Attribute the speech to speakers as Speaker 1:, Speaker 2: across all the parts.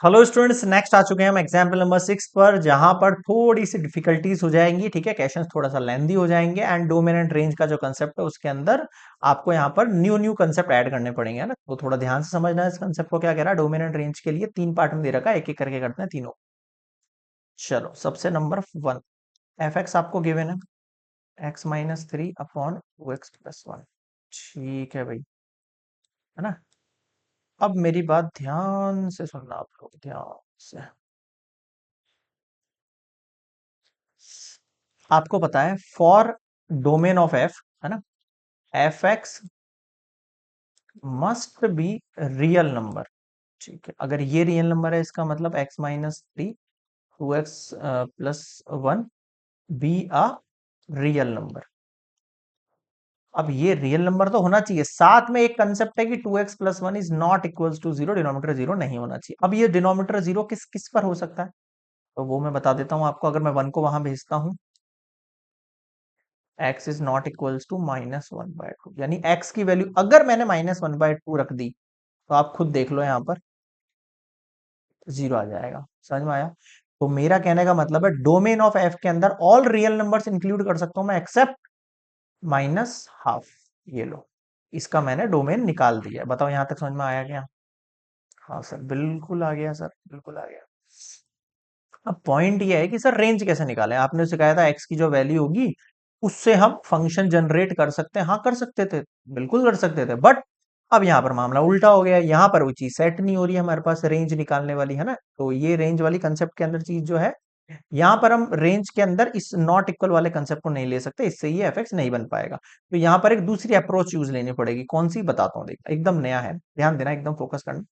Speaker 1: Hello students, next आ चुके हैं हम एग्जाम्पल नंबर 6 पर, जहां पर थोड़ी सी डिफिकल्टीज हो जाएंगी। ठीक है, क्वेश्चंस थोड़ा सा लेंदी हो जाएंगे एंड डोमेन एंड रेंज का जो कंसेप्ट है उसके अंदर आपको यहाँ पर न्यू न्यू कंसेप्ट ऐड करने पड़ेंगे, है ना। तो थोड़ा ध्यान से समझना है इस कंसेप्ट को। क्या कह रहा है, डोमेन एंड रेंज के लिए 3 पार्ट में दे रखा है, एक एक करके करते हैं तीनों। चलो, सबसे नंबर 1, एफ एक्स आपको गिवन है, x-3/2x+1। ठीक है भाई, है ना। अब मेरी बात ध्यान से सुनना आप लोग, ध्यान से। आपको पता है फॉर डोमेन ऑफ एफ, है ना, F x must be real number. ठीक है, अगर ये रियल नंबर है इसका मतलब x-3 2x+1 बी आ रियल नंबर। अब ये रियल नंबर तो होना चाहिए, साथ में एक कंसेप्ट है कि 2x+1 is not equals to zero, denominator zero नहीं होना चाहिए। अब ये डिनोमीटर जीरो किस किस पर हो सकता है, तो वो मैं बता देता हूं आपको। अगर मैं 1 को वहां भेजता हूं, x is not equals to -1/2, यानी x की वैल्यू अगर मैंने -1/2 रख दी तो आप खुद देख लो, यहां पर जीरो आ जाएगा। समझ में आया। तो मेरा कहने का मतलब है डोमेन ऑफ एफ के अंदर ऑल रियल नंबर्स इंक्लूड कर सकता हूं मैं एक्सेप्ट -12। ये लो, इसका मैंने डोमेन निकाल दिया। बताओ यहां तक समझ में आया क्या। हाँ सर, बिल्कुल आ गया सर, बिल्कुल आ गया। अब पॉइंट ये है कि सर रेंज कैसे निकालें। आपने सिखाया था एक्स की जो वैल्यू होगी उससे हम फंक्शन जनरेट कर सकते हैं। हाँ कर सकते थे, बिल्कुल कर सकते थे, बट अब यहाँ पर मामला उल्टा हो गया। यहाँ पर वो चीज सेट नहीं हो रही है हमारे पास, रेंज निकालने वाली, है ना। तो ये रेंज वाली कंसेप्ट के अंदर चीज जो है, यहाँ पर हम रेंज के अंदर इस नॉट इक्वल वाले कंसेप्ट को नहीं ले सकते, इससे ये एफएक्स नहीं बन पाएगा। तो यहाँ पर एक दूसरी अप्रोच यूज लेनी पड़ेगी। कौन सी बताता हूँ, देख एकदम नया है, ध्यान देना, एकदम फोकस करना।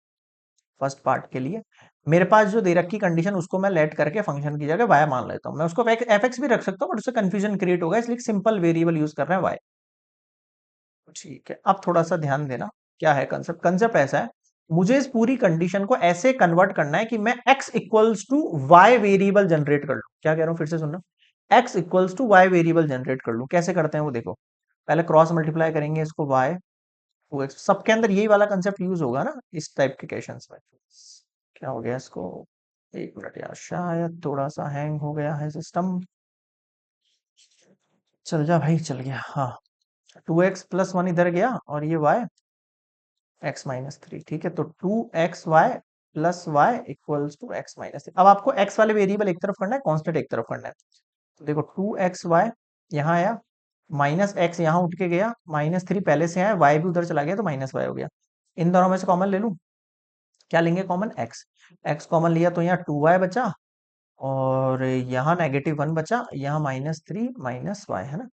Speaker 1: फर्स्ट पार्ट के लिए मेरे पास जो दे रखी कंडीशन उसको मैं लेट करके फंक्शन की जगह वाई मान लेता हूँ। मैं उसको एफ एक्स भी रख सकता हूँ, बट उससे कंफ्यूजन क्रिएट होगा, इसलिए सिंपल वेरिएबल यूज कर रहे हैं वाई। ठीक है, अब थोड़ा सा ध्यान देना। क्या है कंसेप्ट, कंसेप्ट ऐसा है, मुझे इस पूरी कंडीशन को ऐसे कन्वर्ट करना है कि मैं x equals to y variable generate कर लूं। क्या कह रहा हूं, फिर से सुनना। x equals to y variable generate कर लूं। कैसे करते हैं वो देखो। पहले क्रॉस मल्टीप्लाई करेंगे इसको, y 2x, सबके अंदर यही वाला कंसेप्ट यूज होगा ना इस टाइप के क्वेश्चंस में। क्या हो गया इसको, एक मिनट यार, शायद थोड़ा सा हैंग हो गया है सिस्टम। चल जा भाई, चल गया। हाँ, 2x+1 इधर गया और ये y x-3। ठीक है, तो 2xy+y=x-3। अब आपको x वाले वेरिएबल एक तरफ करना है, कांस्टेंट एक तरफ करना है। तो देखो 2xy यहाँ आया, माइनस एक्स यहाँ उठ के गया, -3 पहले से आया, y भी उधर चला गया तो -y हो गया। इन दोनों में से कॉमन ले लूं। क्या लेंगे कॉमन, x। x कॉमन लिया तो यहाँ 2y बचा, और यहाँ -1 बचा, यहाँ -3 -y, है ना।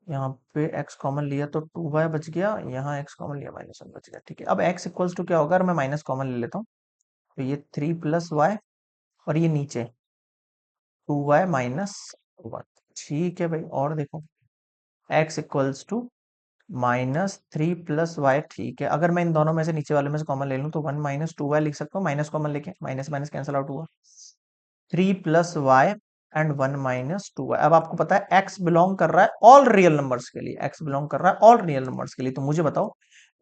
Speaker 1: यहाँ पे x कॉमन लिया तो 2y बच गया, यहाँ x कॉमन लिया -1 बच गया। ठीक है, अब x इक्वल्स टू क्या होगा, अगर मैं माइनस कॉमन ले लेता हूँ तो ये 3+y, और ये नीचे 2y-1। ठीक है भाई, और देखो x इक्वल्स टू -3+y। ठीक है, अगर मैं इन दोनों में से नीचे वाले में से कॉमन ले लूँ तो 1 - 2y लिख सकता हूँ, माइनस कॉमन लेके माइनस माइनस कैंसिल आउट हुआ। 3+y and 1 - 2y। अब आपको पता है x बिलोंग कर रहा है ऑल रियल नंबर्स के लिए, x बिलोंग कर रहा है ऑल रियल नंबर्स के लिए। तो मुझे बताओ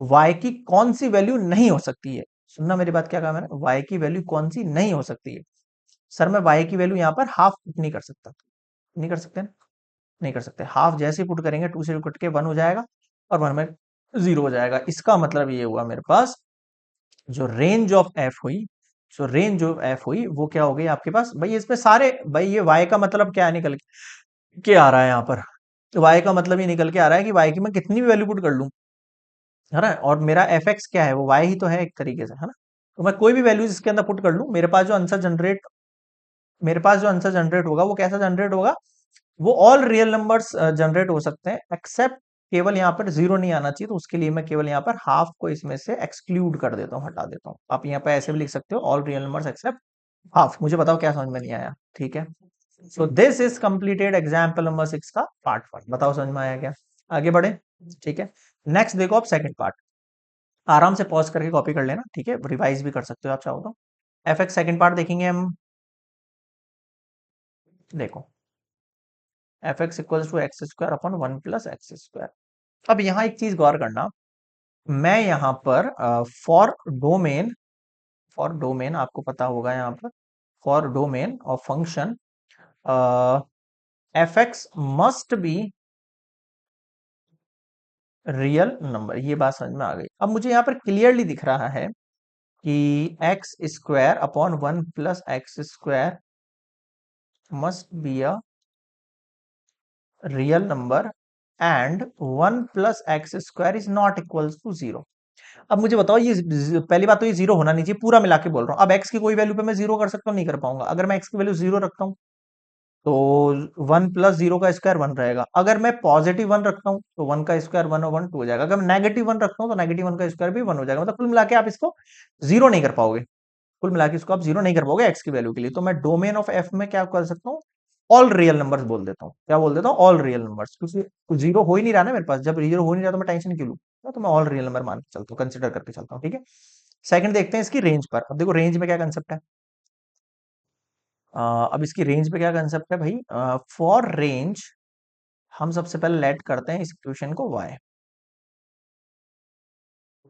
Speaker 1: y की कौन सी वैल्यू नहीं हो सकती है। सुनना मेरी बात, क्या कहा मैंने, y की वैल्यू कौन सी नहीं हो सकती है। सर मैं y की वैल्यू यहाँ पर हाफ पुट नहीं कर सकता, नहीं कर सकते ना? नहीं कर सकते। हाफ जैसे ही पुट करेंगे 2 से कट के 1 हो जाएगा, और 1 में 0 हो जाएगा। इसका मतलब ये हुआ मेरे पास जो रेंज ऑफ एफ हुई, जो रेंज ऑफ एफ हुई वो क्या हो गई आपके पास भाई। इसमें सारे भाई, ये y का मतलब क्या निकल के आ रहा है यहाँ पर, y का मतलब ये निकल के आ रहा है कि y की मैं कितनी भी वैल्यू पुट कर लूं, है ना। और मेरा एफ एक्स क्या है, वो y ही तो है एक तरीके से, है ना। तो मैं कोई भी वैल्यूज इसके अंदर पुट कर लूं, मेरे पास जो आंसर जनरेट होगा वो कैसा जनरेट होगा, वो ऑल रियल नंबर्स जनरेट हो सकते हैं, एक्सेप्ट केवल यहाँ पर जीरो नहीं आना चाहिए। तो उसके लिए मैं केवल यहाँ पर हाफ को इसमें से एक्सक्लूड कर देता हूँ, हटा देता हूँ। आप यहाँ पे ऐसे भी लिख सकते हो, all real numbers accept half. मुझे बताओ क्या समझ में नहीं आया। ठीक है, so this is completed example number 6 का पार्ट 1। बताओ समझ में आया क्या, आगे बढ़े। ठीक है, नेक्स्ट देखो आप सेकंड पार्ट, आराम से पॉज करके कॉपी कर लेना। ठीक है, रिवाइज भी कर सकते हो आप चाहो तो। एफ एक्स सेकंड पार्ट देखेंगे हम। देखो F x equals to x² / 1 + x²। अब यहाँ एक चीज गौर करना, मैं यहाँ पर फॉर डोमेन फॉर डोमेन आपको पता होगा यहाँ पर, for domain of function F x must be real number, ये बात समझ में आ गई। अब मुझे यहाँ पर क्लियरली दिख रहा है कि x square upon 1 + x² must be a real number and 1 + x² is not equals to 0। अब मुझे बताओ, ये पहली बात तो ये जीरो होना नहीं चाहिए, पूरा मिला के बोल रहा हूँ। अब एक्स की कोई वैल्यू पे मैं जीरो कर सकता हूँ? नहीं कर पाऊंगा। अगर मैं एक्स की वैल्यू जीरो रखता हूँ तो 1 + 0 का स्क्वायर 1 रहेगा। अगर मैं पॉजिटिव 1 रखता हूँ तो 1 का स्क्वायर 1 और 1 2 हो जाएगा। अगर मैं नेगेटिव 1 रखता हूँ तो -1 का स्क्वायर भी 1 हो जाएगा। मतलब कुल मिला के आप इसको जीरो नहीं कर पाओगे, कुल मिला के इसको आप जीरो नहीं कर पाओगे एक्स की वैल्यू के लिए। तो मैं डोमेन ऑफ एफ में क्या कर सकता हूँ, ऑल रियल नंबर्स बोल देता हूँ। क्या बोल देता हूँ? ऑल रियल नंबर्स, क्योंकि जीरो हो ही नहीं रहा ना मेरे पास। जब जीरो हो नहीं रहा तो मैं टेंशन क्यों लूँ? तो मैं ऑल रियल नंबर मान के चलता हूँ, कंसिडर करके चलता हूँ। ठीक है, सेकंड देखते हैं इसकी रेंज पर। अब देखो रेंज में क्या कंसेप्ट है। अब इसकी रेंज पे क्या कंसेप्ट है भाई, फॉर रेंज हम सबसे पहले लेट करते हैं इस इक्वेशन को y।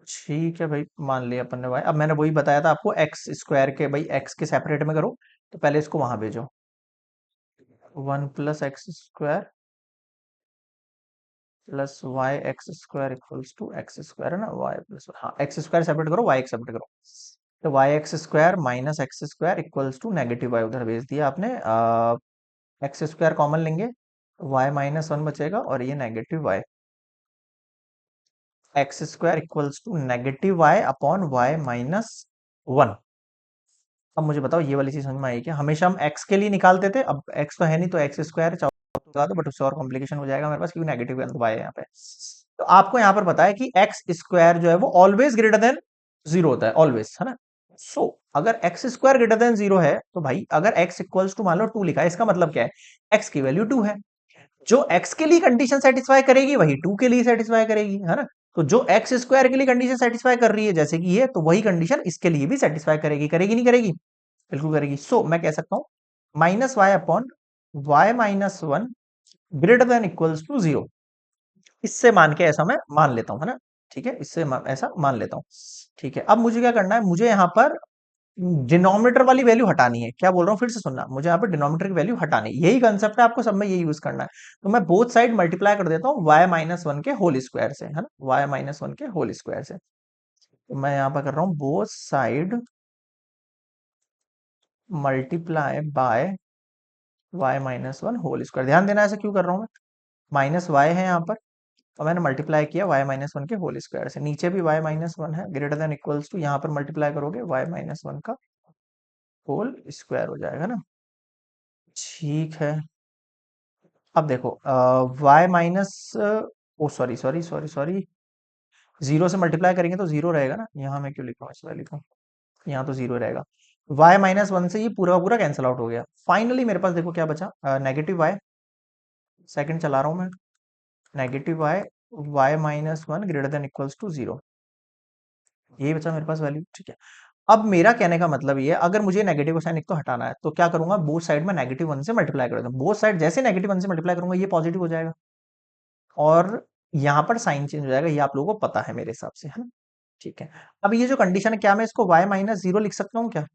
Speaker 1: ठीक है भाई, मान लिया अपन ने y। अब मैंने वही बताया था आपको, एक्स स्क्वायर के भाई एक्स के सेपरेट में करो, तो पहले इसको वहां भेजो। 1 + x² + y x² = x², है ना, y प्लस, हाँ एक्स स्क्वायर सेपरेट करो, y सेपरेट करो। तो y x² - x² equals to negative y उधर भेज दिया आपने। x² कॉमन लेंगे, y - 1 बचेगा और ये -y। x² equals to -y upon y - 1। अब मुझे बताओ ये वाली चीज समझ में आई क्या? हमेशा हम x के लिए निकालते थे, अब x तो है नहीं तो x² लगा दो, बट उससे और कॉम्प्लिकेशन हो जाएगा मेरे पास, क्योंकि नेगेटिव y है यहाँ पे। तो आपको यहाँ पर पता है कि x² जो है वो ऑलवेज ग्रेटर देन जीरो होता है, ऑलवेज, है ना। सो अगर x² ग्रेटर देन जीरो है तो भाई, अगर x इक्वल्स टू मान लो 2 लिखा है, इसका मतलब क्या है? x की वैल्यू 2 है। जो x के लिए कंडीशन सेटिस्फाई करेगी वही 2 के लिए सेटिस्फाई करेगी, है ना। तो जो x² के लिए कंडीशन सेटिस्फाई कर रही है जैसे कि ये, तो वही कंडीशन इसके लिए भी सेटिस्फाई करेगी। करेगी नहीं करेगी? बिल्कुल करेगी। सो मैं कह सकता हूं -y upon y - 1 greater than equals to 0। इससे मान के ऐसा मैं मान लेता हूं, है ना। ठीक है, इससे ऐसा मान लेता हूं। ठीक है, अब मुझे क्या करना है, मुझे यहां पर डिनोमिनेटर वाली वैल्यू हटानी है। क्या बोल रहा हूँ फिर से सुनना, मुझे यहाँ पर डिनोमिनेटर की वैल्यू हटानी है। यही कंसेप्ट है, आपको सब में यही यूज करना है। तो मैं बोथ साइड मल्टीप्लाई कर देता हूँ y - 1 के होल स्क्वायर से, है ना, y - 1 के होल स्क्वायर से। तो मैं यहाँ पर कर रहा हूँ both side multiply by y - 1 whole square. ध्यान देना, ऐसे क्यों कर रहा हूँ मैं, माइनस वाई है यहाँ पर और मैंने मल्टीप्लाई किया y - 1 के होल स्क्वायर से। नीचे भी y - 1 है, ग्रेटर देन इक्वल्स टू, यहाँ पर मल्टीप्लाई करोगे y - 1 का होल स्क्वायर हो जाएगा ना। ठीक है, अब देखो y minus, oh sorry sorry sorry sorry, zero से मल्टीप्लाई करेंगे तो जीरो रहेगा ना। यहाँ मैं क्यों लिख रहा हूँ, इस वाली को, यहाँ तो जीरो रहेगा। y - 1 से ये पूरा का पूरा कैंसिल आउट हो गया। फाइनली मेरे पास देखो क्या बचा, -y, सेकंड चला रहा हूँ मैं, -y, y - 1 greater than equals to 0। यही बचा मेरे पास वैल्यू। ठीक है, अब मेरा कहने का मतलब ये है, अगर मुझे नेगेटिव का साइन एक तो हटाना है तो क्या करूंगा, बोथ साइड में -1 से मल्टीप्लाई कर दूंगा। बोथ साइड जैसे -1 से मल्टीप्लाई करूंगा ये पॉजिटिव हो जाएगा और यहाँ पर साइन चेंज हो जाएगा। ये आप लोगों को पता है मेरे हिसाब से, है ना। ठीक है, अब ये जो कंडीशन है, क्या मैं इसको y - 0 लिख सकता हूँ क्या?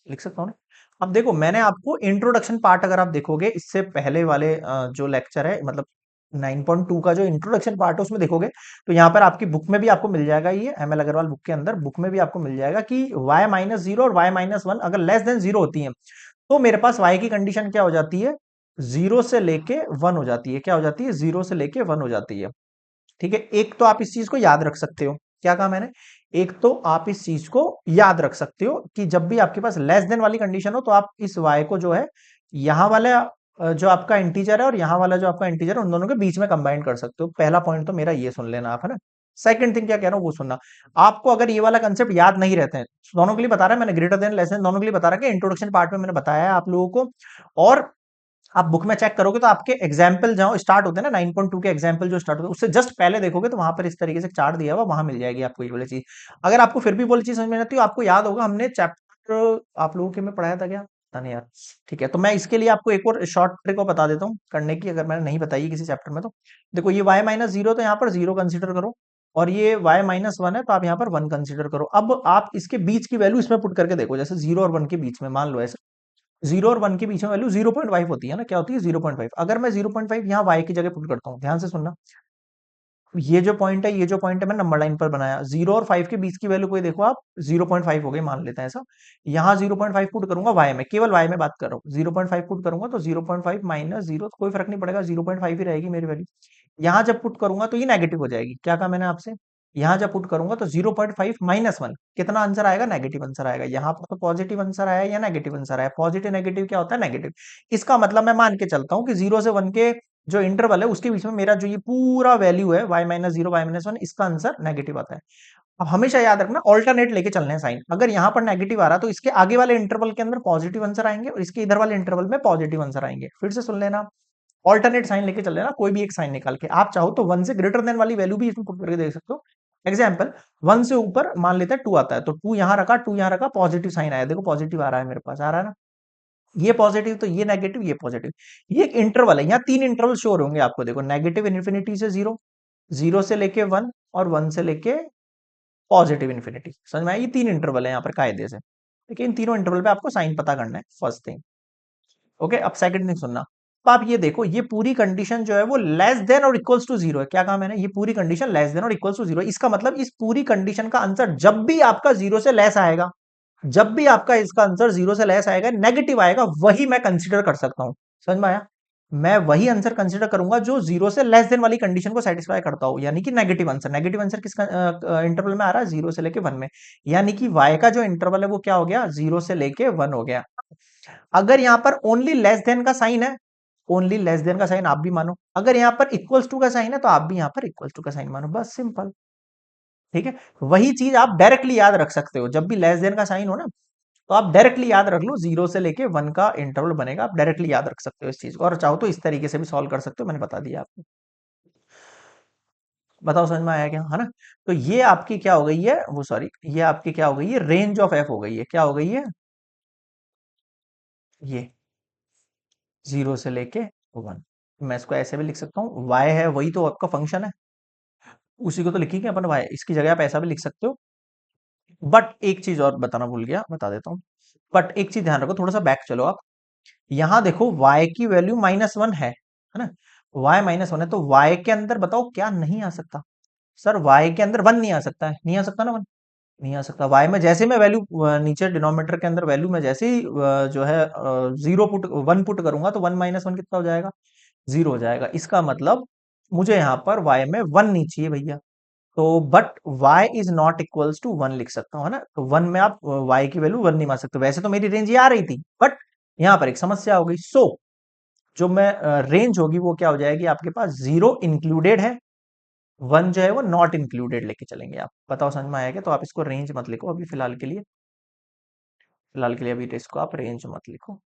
Speaker 1: लिख सकता हूँ ना। अब देखो, मैंने आपको इंट्रोडक्शन पार्ट, अगर आप देखोगे इससे पहले वाले जो लेक्चर है, मतलब 9.2 का जो इंट्रोडक्शन पार्ट है उसमें देखोगे, तो यहाँ पर आपकी बुक में भी आपको मिल जाएगा, ये एम एल अग्रवाल बुक के अंदर बुक में भी आपको मिल जाएगा कि y - 0 और y - 1 अगर लेस देन 0 होती है तो मेरे पास y की कंडीशन क्या हो जाती है, 0 से लेके 1 हो जाती है। क्या हो जाती है? 0 से लेके 1 हो जाती है। ठीक है, एक तो आप इस चीज को याद रख सकते हो। क्या कहा मैंने? एक तो आप इस चीज को याद रख सकते हो कि जब भी आपके पास लेस देन वाली कंडीशन हो तो आप इस y को जो है, यहां वाला जो आपका इंटीजर है और यहां वाला जो आपका इंटीजर है, उन दोनों के बीच में कंबाइन कर सकते हो। पहला पॉइंट तो मेरा ये सुन लेना आप, है ना। सेकंड थिंग क्या कह रहा हूं वो सुनना। आपको अगर ये वाला कंसेप्ट याद नहीं रहते हैं, दोनों के लिए बता रहा है मैंने, ग्रेटर देन लेस देन दोनों के लिए बता रहा है कि इंट्रोडक्शन पार्ट में मैंने बताया है आप लोगों को। और आप बुक में चेक करोगे तो आपके एग्जाम्पल जहां स्टार्ट होते हैं ना, 9.2 के एग्जाम्पल जो स्टार्ट होते हैं उससे जस्ट पहले देखोगे तो वहां पर इस तरीके से चार्ट दिया हुआ, वहां मिल जाएगी आपको ये वाली चीज। अगर आपको फिर भी बोली चीज समझ में नहीं आती हो, आपको याद होगा हमने चैप्टर आप लोगों के में पढ़ाया था क्या, पता नहीं यार। ठीक है, तो मैं इसके लिए आपको एक और शॉर्ट ट्रिक को बता देता हूँ करने की, अगर मैंने नहीं बताई किसी चैप्टर में तो। देखो ये y - 0, तो यहाँ पर 0 कंसिडर करो। और ये y माइनस वन है, तो आप यहाँ पर वन कंसिडर करो। अब आप इसके बीच की वैल्यू इसमें पुट करके देखो, जैसे जीरो और वन के बीच में मान लो ऐसे, जीरो और वन के बीच में वैल्यू 0.5 होती है ना, क्या होती है 0.5। अगर मैं 0.5 यहाँ y की जगह पुट करता हूँ, ध्यान से सुनना, ये जो पॉइंट है, ये जो पॉइंट है, मैं नंबर लाइन पर बनाया, जीरो और फाइव के बीच की वैल्यू कोई देखो आप 0.5 हो गई, मान लेते हैं ऐसा। यहाँ 0.5 पुट करूंगा वाई में, केवल वाई में बात कर रहा हूँ, 0.5 पुट करूंगा तो 0.5 माइनस जीरो, तो कोई फर्क नहीं पड़ेगा, 0.5 ही रहेगी मेरी वैल्यू। यहाँ जब पुट करूंगा तो ये नेगेटिव हो जाएगी, क्या कहा मैंने आपसे, यहाँ जब पुट करूंगा तो 0.5 माइनस वन, कितना आंसर आएगा, नेगेटिव आंसर आएगा। यहाँ पर तो पॉजिटिव आंसर आया या नेगेटिव आंसर आया, पॉजिटिव नेगेटिव क्या होता है, नेगेटिव। इसका मतलब मैं मान के चलता हूँ कि जीरो से वन के जो इंटरवल है उसके बीच में मेरा जो ये पूरा वैल्यू है y minus zero y minus one, इसका आंसर नेगेटिव आता है। अब हमेशा याद रखना ऑल्टरनेट लेके चलने हैं साइन, अगर यहाँ पर नेगेटिव आ रहा तो इसके आगे वाले इंटरवल के अंदर पॉजिटिव आंसर आएंगे और इसके इधर वाले इंटरवल में पॉजिटिव आंसर आएंगे। फिर से सुन लेना, ऑल्टरनेट साइन लेके चल लेना, कोई भी एक साइन निकाल के, आप चाहो तो वन से ग्रेटर देन वाली वैल्यू भी इसमें पुट करके देख सकते हो। एग्जाम्पल, वन से ऊपर मान लेते हैं टू आता है, तो टू यहाँ रखा, टू यहाँ रखा, पॉजिटिव साइन आया, देखो पॉजिटिव आ रहा है मेरे पास, आ रहा है ना, ये पॉजिटिव तो ये नेगेटिव, ये पॉजिटिव। ये एक इंटरवल है, यहाँ तीन इंटरवल शो होंगे आपको, देखो नेगेटिव इन्फिनिटी से जीरो, जीरो से लेके वन, और वन से लेके पॉजिटिव इन्फिनिटी। समझ में आया, ये तीन इंटरवल है यहाँ पर कायदे से, लेकिन इन तीनों इंटरवल पे आपको साइन पता करना है, फर्स्ट थिंग। ओके, अब सेकंड थिंग सुनना, अब आप ये देखो, ये पूरी कंडीशन जो है वो लेस देन और इक्वल्स टू जीरो है, क्या कहा मैंने, ये पूरी कंडीशन लेस देन और इक्वल्स टू जीरो, इसका मतलब इस पूरी कंडीशन का आंसर जब भी आपका जीरो से लेस आएगा, जब भी आपका इसका आंसर जीरो से लेस आएगा, नेगेटिव आएगा, वही मैं कंसीडर कर सकता हूं। समझ में आया, मैं वही आंसर कंसीडर करूंगा जो जीरो से लेस देन वाली कंडीशन को सेटिस्फाई करता हो, यानी कि नेगेटिव आंसर। नेगेटिव आंसर किस इंटरवल में आ रहा है, जीरो से लेके वन में, यानी कि वाई का जो इंटरवल है वो क्या हो गया, जीरो से लेके वन हो गया। अगर यहां पर ओनली लेस देन का साइन है, ओनली लेस देन का साइन आप भी मानो, अगर यहां पर इक्वल्स टू का साइन है तो आप भी यहां पर इक्वल्स टू का साइन मानो, बस सिंपल। ठीक है, वही चीज आप डायरेक्टली याद रख सकते हो, जब भी लेस देन का साइन हो ना, तो आप डायरेक्टली याद रख लो, जीरो से लेके वन का इंटरवल बनेगा, आप डायरेक्टली याद रख सकते हो इस चीज को, और चाहो तो इस तरीके से भी सॉल्व कर सकते हो, मैंने बता दिया आपको। बताओ समझ में आया क्या, है ना। तो ये आपकी क्या हो गई है, वो सॉरी, ये आपकी क्या हो गई है, रेंज ऑफ एफ हो गई है, क्या हो गई है, ये जीरो से लेके वन। मैं इसको ऐसे भी लिख सकता हूँ, वाई है वही तो आपका फंक्शन है, उसी को तो लिखेंगे अपन वाई, इसकी जगह आप ऐसा भी लिख सकते हो। बट एक चीज और बताना भूल गया, बता देता हूँ, बट एक चीज ध्यान रखो, थोड़ा सा बैक चलो आप, यहां देखो y की वैल्यू माइनस वन है ना, y माइनस वन है, तो y के अंदर बताओ क्या नहीं आ सकता, सर y के अंदर वन नहीं आ सकता है, नहीं आ सकता ना वन, नहीं आ सकता। y में जैसे मैं वैल्यू नीचे डिनोमिनेटर के अंदर वैल्यू में जैसे ही जो है जीरो पुट वन पुट करूंगा, तो वन माइनस वन कितना हो जाएगा, जीरो हो जाएगा। इसका मतलब मुझे यहाँ पर y में वन नहीं चाहिए भैया, तो but y is not equals to one लिख सकता हूँ, है ना, तो वन में आप y की वैल्यू वन नहीं मान सकते, वैसे तो मेरी रेंज ये आ रही थी, बट यहाँ पर एक समस्या हो गई। सो जो मैं रेंज होगी वो क्या हो जाएगी, आपके पास जीरो इंक्लूडेड है, वन जो है वो नॉट इंक्लूडेड लेके चलेंगे आप। बताओ समझ में आएगा, तो आप इसको रेंज मत लिखो अभी फिलहाल के लिए, फिलहाल के लिए अभी इसको आप रेंज मत लिखो,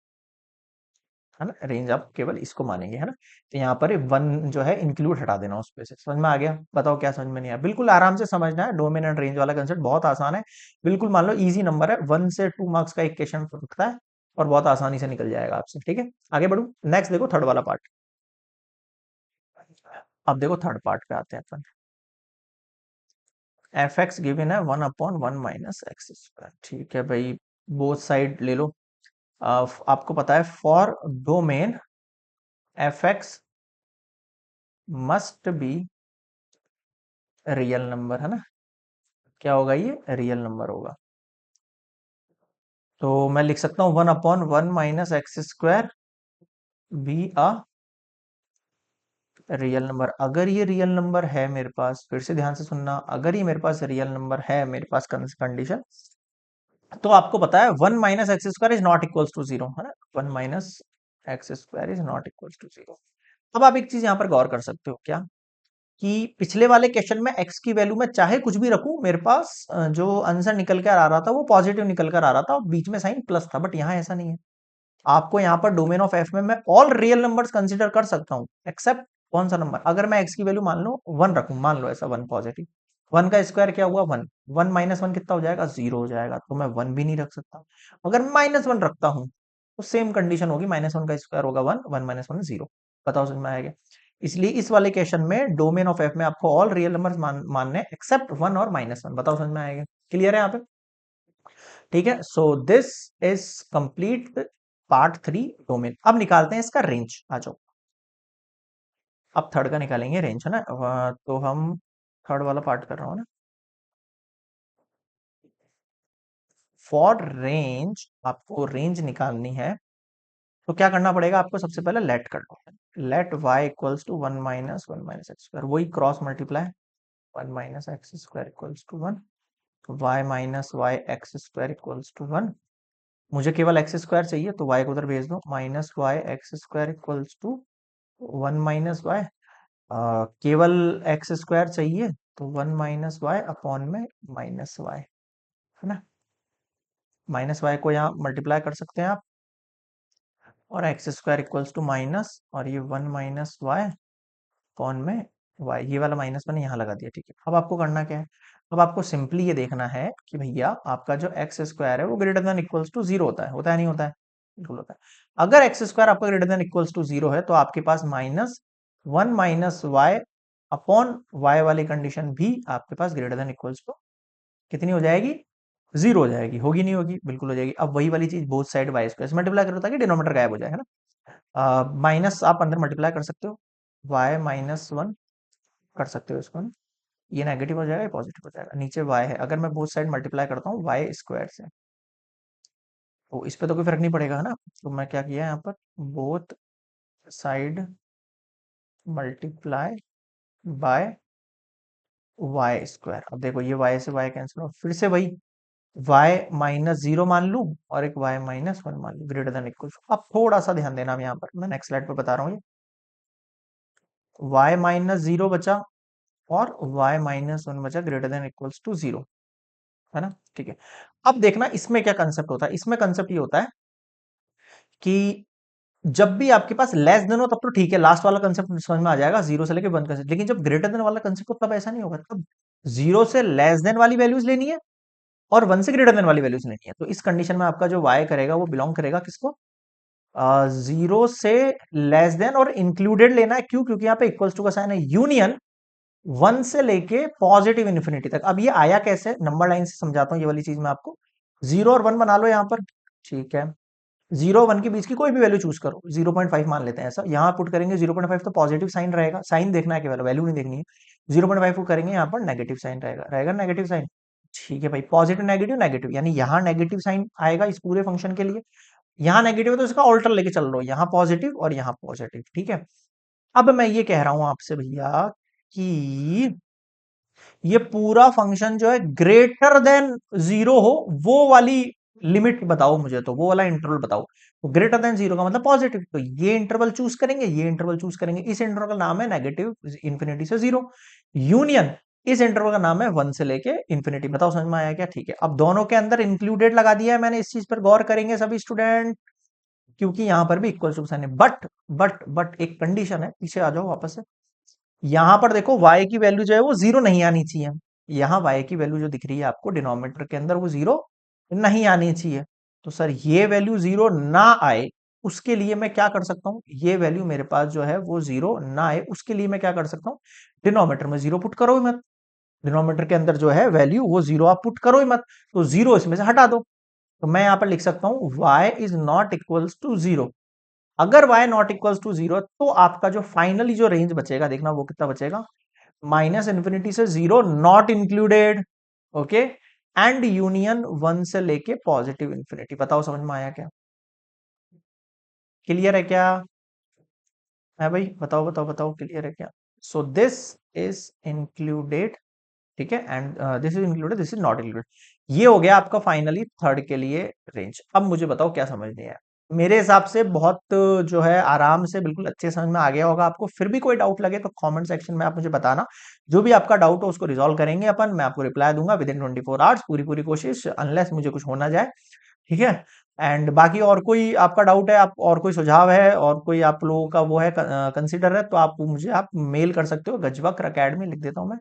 Speaker 1: है ना, रेंज आप केवल इसको मानेंगे, है ना। तो यहाँ पर वन जो है इंक्लूड हटा देना उस पे से, समझ में आ गया। बताओ क्या समझ में नहीं आया, बिल्कुल आराम से समझना है, डोमेन एंड रेंज वाला कंसेप्ट बहुत आसान है, बिल्कुल मान लो इजी नंबर है, वन से टू मार्क्स का एक क्वेश्चन रखता है, और बहुत आसानी से निकल जाएगा आपसे। ठीक है, आगे बढ़ू, नेक्स्ट देखो थर्ड वाला पार्ट। अब देखो थर्ड पार्ट पे आते हैं अपन, एफ एक्स गिवन है one upon one minus x square, ठीक है भाई, बोथ साइड ले लो। आपको पता है for domain F x must be real number, है ना, क्या होगा, ये रियल नंबर होगा। तो मैं लिख सकता हूँ one upon one minus x square B a real number. अगर ये रियल नंबर है मेरे पास, फिर से ध्यान से सुनना, अगर ये मेरे पास रियल नंबर है, मेरे पास कंडीशन, तो आपको पता है one minus x square is not equals to zero, है ना, one minus x square is not equals to zero. अब आप एक चीज यहाँ पर गौर कर सकते हो, क्या, कि पिछले वाले क्वेश्चन में x की वैल्यू में चाहे कुछ भी रखूं, मेरे पास जो आंसर निकल कर आ रहा था वो पॉजिटिव निकल कर आ रहा था, और बीच में साइन प्लस था, बट यहाँ ऐसा नहीं है। आपको यहाँ पर डोमेन ऑफ एफ में मैं ऑल रियल नंबर्स कंसीडर कर सकता हूँ, एक्सेप्ट कौन सा नंबर, अगर मैं x की वैल्यू मान लो वन रखूं, मान लो ऐसा वन पॉजिटिव, वन का स्क्वायर क्या हुआ वन, वन माइनस वन कितना हो जाएगा, जीरो हो जाएगा, तो मैं वन भी नहीं रख सकता। अगर माइनस वन रखता हूं तो सेम कंडीशन होगी, माइनस वन का स्क्वायर होगा one, one minus one zero. बताओ समझ में आएगा। इसलिए इस वाले क्वेश्चन में डोमेन ऑफ एफ में आपको ऑल रियल नंबर्स मानने एक्सेप्ट वन और -1। बताओ समझ में आएगा? क्लियर है यहाँ पे? ठीक है, so this is complete part 3 domain. अब निकालते हैं इसका रेंज। आ जाओ, अब थर्ड का निकालेंगे रेंज, है ना? तो हम थर्ड वाला पार्ट कर रहा हूँ ना। फॉर रेंज, आपको रेंज निकालनी है तो क्या करना पड़ेगा आपको? सबसे पहले लेट कर लो। Let y equals to 1 - 1 - x², वही cross multiply 1 - x² equals to 1, y - y x² equals to 1। मुझे केवल एक्स स्क्वायर चाहिए तो y को उधर भेज दो, -y x² equals to 1 - y। केवल एक्स स्क्वायर चाहिए तो 1 - y अपॉन में -y, है ना? -y को यहाँ मल्टीप्लाई कर सकते हैं आप, और x² इक्वल्स टू माइनस, और ये 1 - y अपॉन में y। ये वाला माइनस मैंने यहाँ लगा दिया, ठीक है। अब आपको करना क्या है? अब आपको सिंपली ये देखना है कि भैया आपका जो x² है वो ग्रेटर देन इक्वल्स टू 0 होता है नहीं होता है? बिल्कुल होता है। अगर x² आपका ग्रेटर देन इक्वल्स टू 0 है तो आपके पास -1 - y अपॉन y वाली कंडीशन भी आपके पास ग्रेटर देन इक्वल्स टू कितनी हो जाएगी? 0 हो जाएगी। होगी नहीं होगी? बिल्कुल हो जाएगी। अब वही वाली चीज बोथ साइड y² से मल्टीप्लाई करो ताकि डिनोमिनेटर गायब हो जाए, है ना? माइनस आप अंदर मल्टीप्लाई कर सकते हो, y - 1 कर सकते हो इसको ना। ये नेगेटिव हो जाएगा, ये पॉजिटिव हो जाएगा। नीचे y है, अगर मैं बोथ साइड मल्टीप्लाई करता हूँ y² से तो इस पे तो कोई फर्क नहीं पड़ेगा, है ना? तो मैं क्या किया यहाँ पर, both side multiply bye y²। अब देखो ये y से y कैंसिल हो, फिर से वही y - 0 मान लूं और एक y - 1 मान लूं ग्रेटर देन इक्वल। अब थोड़ा सा ध्यान देना, मैं यहाँ पर मैं नेक्स्ट स्लाइड पर बता रहा हूँ। y - 0 बचा और y - 1 बचा ग्रेटर देन इक्वल्स टू 0, है ना? ठीक है। अब देखना इसमें क्या कंसेप्ट होता है। इसमें कंसेप्ट ये होता है कि जब भी आपके पास लेस देन हो तब तो ठीक है, लास्ट वाला कंसेप्ट समझ में आ जाएगा, 0 से लेके 1 कंसेप्ट। लेकिन जब ग्रेटर देन वाला कंसेप्ट हो तब ऐसा नहीं होगा, तब 0 से लेस देन वाली वैल्यूज लेनी है और 1 से ग्रेटर देन वाली वैल्यूज लेनी है। तो इस कंडीशन में आपका जो y करेगा वो बिलोंग करेगा किसको? 0 से लेस देन और इंक्लूडेड लेना है। क्यों? क्योंकि यहाँ पे इक्वल्स टू का साइन है। यूनियन 1 से लेके पॉजिटिव इन्फिनिटी तक। अब ये आया कैसे? नंबर लाइन से समझाता हूँ ये वाली चीज मैं आपको। 0 और 1 बना लो यहाँ पर, ठीक है। 0 1 के बीच की कोई भी वैल्यू चूज करो, 0.5 मान लेते हैं ऐसा। यहाँ पुट करेंगे 0.5 तो पॉजिटिव साइन रहेगा, साइन देखना है केवल, वैल्यू नहीं देखनी है। 0.5 को करेंगे यहाँ पर नेगेटिव साइन रहेगा, नेगेटिव साइन। ठीक है भाई, पॉजिटिव नेगेटिव नेगेटिव, यानी यहाँ नेगेटिव साइन आएगा इस पूरे फंक्शन के लिए। यहाँ नेगेटिव है तो इसका ऑल्टर लेके चल रहा हूँ, यहाँ पॉजिटिव और यहाँ पॉजिटिव, ठीक है। अब मैं ये कह रहा हूं आपसे भैया कि ये पूरा फंक्शन जो है ग्रेटर देन 0 हो, वो वाली लिमिट बताओ मुझे, तो वो वाला इंटरवल बताओ। तो ग्रेटर देन 0 का मतलब पॉजिटिव, तो ये इंटरवल चूज करेंगे, ये इंटरवल चूज करेंगे। इस इंटरवल का नाम है नेगेटिव इंफिनिटी से 0। यूनियन इस इंटरवल का नाम है 1 से लेके इंफिनिटी। बताओ समझ में आया क्या? ठीक है। अब दोनों के अंदर इंक्लूडेड लगा दिया है मैंने, इस चीज पर गौर करेंगे सभी स्टूडेंट, क्योंकि यहां पर भी इक्वल टू साइन है। बट एक कंडीशन है, पीछे आ जाओ वापस से। यहां पर देखो y की वैल्यू जो है वो 0 नहीं आनी चाहिए। यहाँ y की वैल्यू जो दिख रही है आपको डिनोमिनेटर के अंदर, वो 0 नहीं आनी चाहिए। तो सर ये वैल्यू 0 ना आए उसके लिए मैं क्या कर सकता हूँ? ये वैल्यू मेरे पास जो है वो 0 ना आए उसके लिए मैं क्या कर सकता हूँ? डिनोमिनेटर में 0 पुट करो ही मत। डिनोमिनेटर के अंदर जो है वैल्यू वो 0 आप पुट करो ही मत, तो 0 इसमें से हटा दो। तो मैं यहाँ पर लिख सकता हूँ y is not equals to 0। अगर y नॉट इक्वल्स टू 0 तो आपका जो फाइनली जो रेंज बचेगा, देखना वो कितना बचेगा, -इन्फिनिटी से 0 not included, okay, and union 1 से लेके पॉजिटिव इन्फिनिटी। बताओ समझ में आया क्या? क्लियर है क्या? है भाई? बताओ बताओ बताओ, क्लियर है क्या? सो दिस इज इंक्लूडेड, ठीक है, and this is included, this is not included. ये हो गया आपका फाइनली थर्ड के लिए रेंज। अब मुझे बताओ क्या समझ नहीं है। मेरे हिसाब से बहुत जो है आराम से बिल्कुल अच्छे समझ में आ गया होगा आपको। फिर भी कोई डाउट लगे तो कमेंट सेक्शन में आप मुझे बताना। जो भी आपका डाउट हो उसको रिजॉल्व करेंगे अपन, मैं आपको रिप्लाई दूंगा विद इन 24 आवर्स। पूरी पूरी कोशिश, अनलेस मुझे कुछ होना जाए, ठीक है। एंड बाकी और कोई आपका डाउट है, आप और कोई सुझाव है और कोई आप लोगों का वो है कंसिडर है, तो आप मुझे आप मेल कर सकते हो। गजवक्र अकेडमी लिख देता हूं मैं,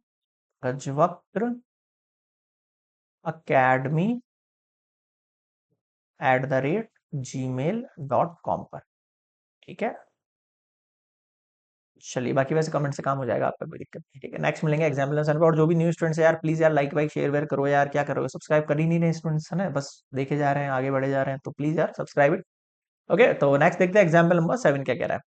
Speaker 1: गजवक्र अकेडमी @gmail.com पर, ठीक है। चलिए, बाकी वैसे कमेंट से काम हो जाएगा, आपका कोई दिक्कत नहीं, ठीक है। नेक्स्ट मिलेंगे एग्जाम्पल आंसर पे। और जो भी न्यू स्टूडेंट्स है यार, प्लीज यार लाइक वाइक शेयर वेयर करो यार, क्या करोगे, सब्सक्राइब कर ही नहीं रहे स्टूडेंट्स, है ना, बस देखे जा रहे हैं, आगे बढ़े जा रहे हैं, तो प्लीज यार सब्सक्राइब इट। ओके, तो नेक्स्ट देखते हैं एग्जाम्पल नंबर 7 क्या कह रहा है।